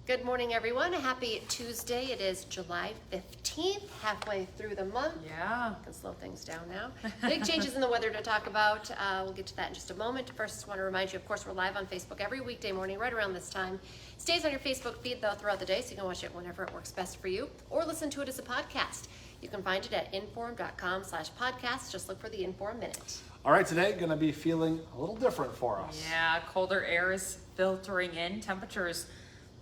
Good morning, everyone. Happy Tuesday. It is July 15th, halfway through the month. Yeah. I can slow things down now. Big changes in the weather to talk about. We'll get to that in just a moment. First, I want to remind you, of course, we're live on Facebook every weekday morning right around this time. It stays on your Facebook feed, though, throughout the day, so you can watch it whenever it works best for you, or listen to it as a podcast. You can find it at inform.com/podcast. Just look for the Inform Minute. All right, today going to be feeling a little different for us. Yeah, colder air is filtering in. Temperatures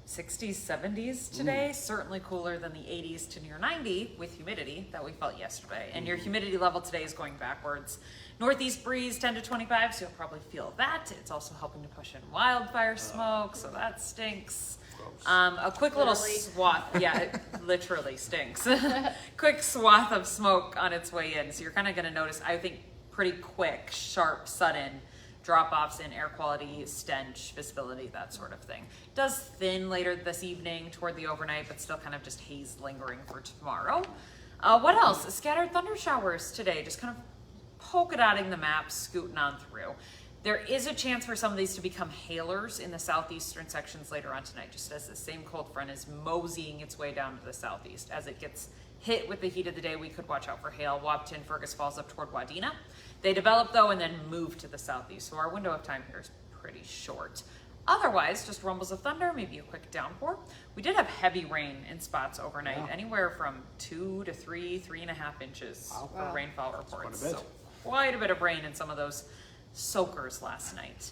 60s, 70s today. Certainly cooler than the 80s to near 90 with humidity that we felt yesterday. And your humidity level today is going backwards. Northeast breeze 10 to 25, so you'll probably feel that. It's also helping to push in wildfire smoke, so that stinks. A quick little swath, yeah, it literally stinks. Quick swath of smoke on its way in. So you're kind of going to notice, I think, pretty quick, sharp, sudden drop-offs in air quality, stench, visibility, that sort of thing. It does thin later this evening toward the overnight, but still kind of just haze lingering for tomorrow. What else? Scattered thunder showers today, just kind of polka-dotting the map, scooting on through. There is a chance for some of these to become hailers in the southeastern sections later on tonight, just as the same cold front is moseying its way down to the southeast. As it gets hit with the heat of the day, we could watch out for hail. Wabton, Fergus Falls up toward Wadena. They develop though and then move to the southeast, so our window of time here is pretty short. Otherwise, just rumbles of thunder, maybe a quick downpour. We did have heavy rain in spots overnight, anywhere from 2 to 3.5 inches for rainfall reports. So quite a bit of rain in some of those soakers last night.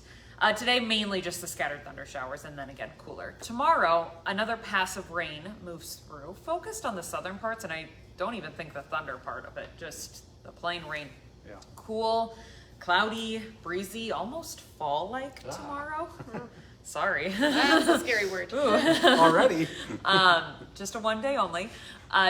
Today, mainly just the scattered thunder showers and then again cooler. Tomorrow, another pass of rain moves through, focused on the southern parts, and I don't even think the thunder part of it, just the plain rain. Yeah. Cool, cloudy, breezy, almost fall-like tomorrow. Sorry. That's a scary word. Already. Just a one day only.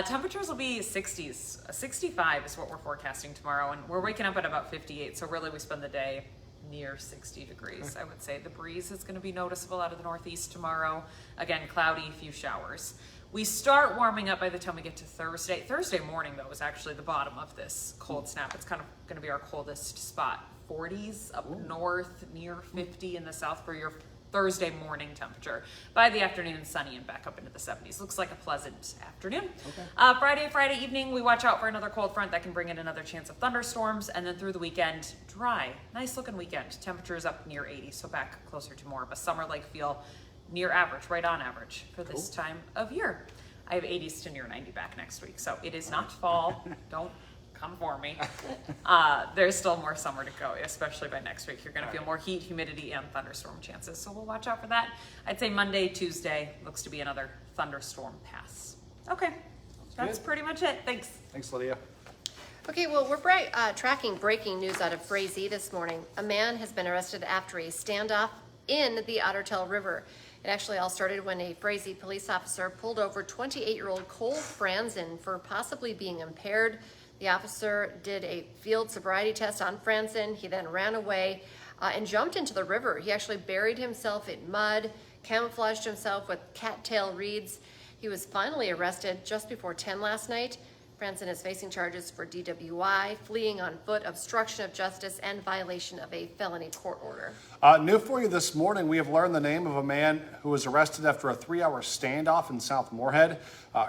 Temperatures will be 60s. 65 is what we're forecasting tomorrow, and we're waking up at about 58, so really we spend the day near 60 degrees. I would say the breeze is going to be noticeable out of the northeast tomorrow. Again, cloudy, few showers. We start warming up by the time we get to Thursday. Thursday morning, though, is actually the bottom of this cold snap. It's kind of going to be our coldest spot. 40s up north, near 50 in the south for your Thursday morning temperature. By the afternoon, sunny and back up into the 70s. Looks like a pleasant afternoon. Friday evening, we watch out for another cold front that can bring in another chance of thunderstorms. And then through the weekend, dry, nice looking weekend. Temperatures up near 80, so back closer to more of a summer-like feel. Near average, right on average for this time of year. I have 80s to near 90 back next week, so it is not fall. Don't come for me. There's still more summer to go, especially by next week. You're going to feel more heat, humidity, and thunderstorm chances, so we'll watch out for that. I'd say Monday, Tuesday looks to be another thunderstorm pass. Okay, that's pretty much it. Thanks. Thanks, Lydia. Okay, well, we're tracking breaking news out of Frazee this morning. A man has been arrested after a standoff in the Ottertail River. It actually all started when a Frazee police officer pulled over 28-year-old Cole Franzen for possibly being impaired. The officer did a field sobriety test on Franzen. He then ran away and jumped into the river. He actually buried himself in mud, camouflaged himself with cattail reeds. He was finally arrested just before 10 last night. Franzen is facing charges for DWI, fleeing on foot, obstruction of justice, and violation of a felony court order. New for you this morning, we have learned the name of a man who was arrested after a 3-hour standoff in South Moorhead.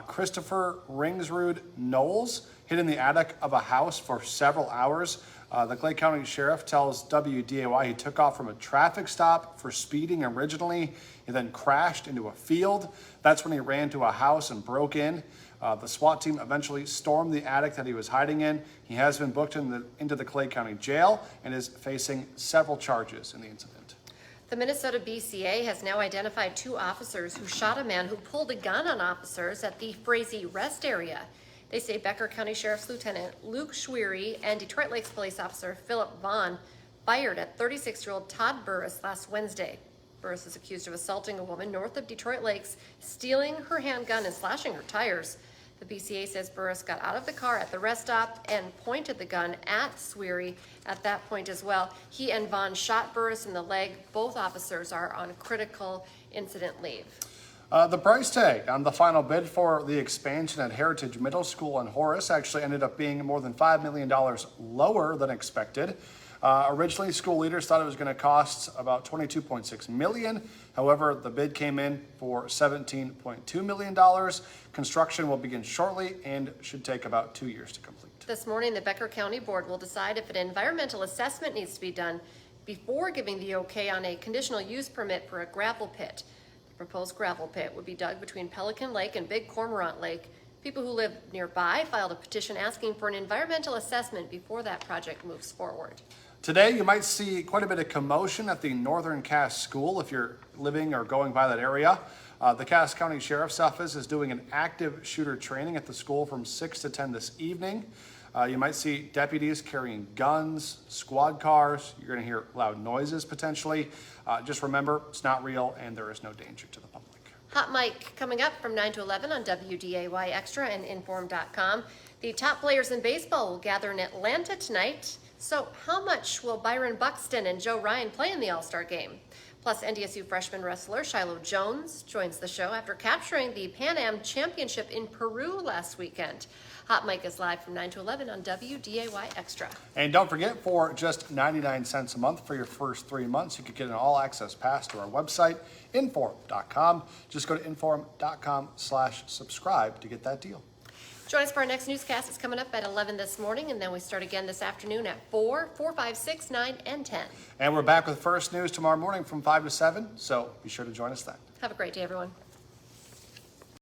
Christopher Ringsrud Knowles hid in the attic of a house for several hours. The Clay County Sheriff tells WDAY he took off from a traffic stop for speeding originally. He then crashed into a field. That's when he ran to a house and broke in. The SWAT team eventually stormed the attic that he was hiding in. He has been booked into the Clay County Jail and is facing several charges in the incident. The Minnesota BCA has now identified 2 officers who shot a man who pulled a gun on officers at the Frazee Rest area. They say Becker County Sheriff's Lieutenant Luke Schwery and Detroit Lakes Police Officer Philip Vaughn fired at 36-year-old Todd Burris last Wednesday. Burris is accused of assaulting a woman north of Detroit Lakes, stealing her handgun and slashing her tires. The BCA says Burris got out of the car at the rest stop and pointed the gun at Sweary at that point as well. He and Vaughn shot Burris in the leg. Both officers are on critical incident leave. The price tag on the final bid for the expansion at Heritage Middle School in Horace actually ended up being more than $5 million lower than expected. Originally, school leaders thought it was going to cost about $22.6 million. However, the bid came in for $17.2 million. Construction will begin shortly and should take about 2 years to complete. This morning, the Becker County Board will decide if an environmental assessment needs to be done before giving the okay on a conditional use permit for a gravel pit. The proposed gravel pit would be dug between Pelican Lake and Big Cormorant Lake. People who live nearby filed a petition asking for an environmental assessment before that project moves forward. Today, you might see quite a bit of commotion at the Northern Cass School if you're living or going by that area. The Cass County Sheriff's Office is doing an active shooter training at the school from 6 to 10 this evening. You might see deputies carrying guns, squad cars. You're going to hear loud noises potentially. Just remember, it's not real and there is no danger to the public. Hot Mic coming up from 9 to 11 on WDAY Extra and Inform.com. The top players in baseball will gather in Atlanta tonight. So how much will Byron Buxton and Joe Ryan play in the All-Star game? Plus, NDSU freshman wrestler Shiloh Jones joins the show after capturing the Pan Am Championship in Peru last weekend. Hot Mic is live from 9 to 11 on WDAY Extra. And don't forget, for just 99 cents a month for your first 3 months, you could get an all-access pass to our website, Inform.com. Just go to Inform.com/subscribe to get that deal. Join us for our next newscast. It's coming up at 11 this morning, and then we start again this afternoon at 4, 5, 6, 9, and 10. And we're back with First News tomorrow morning from 5 to 7, so be sure to join us then. Have a great day, everyone.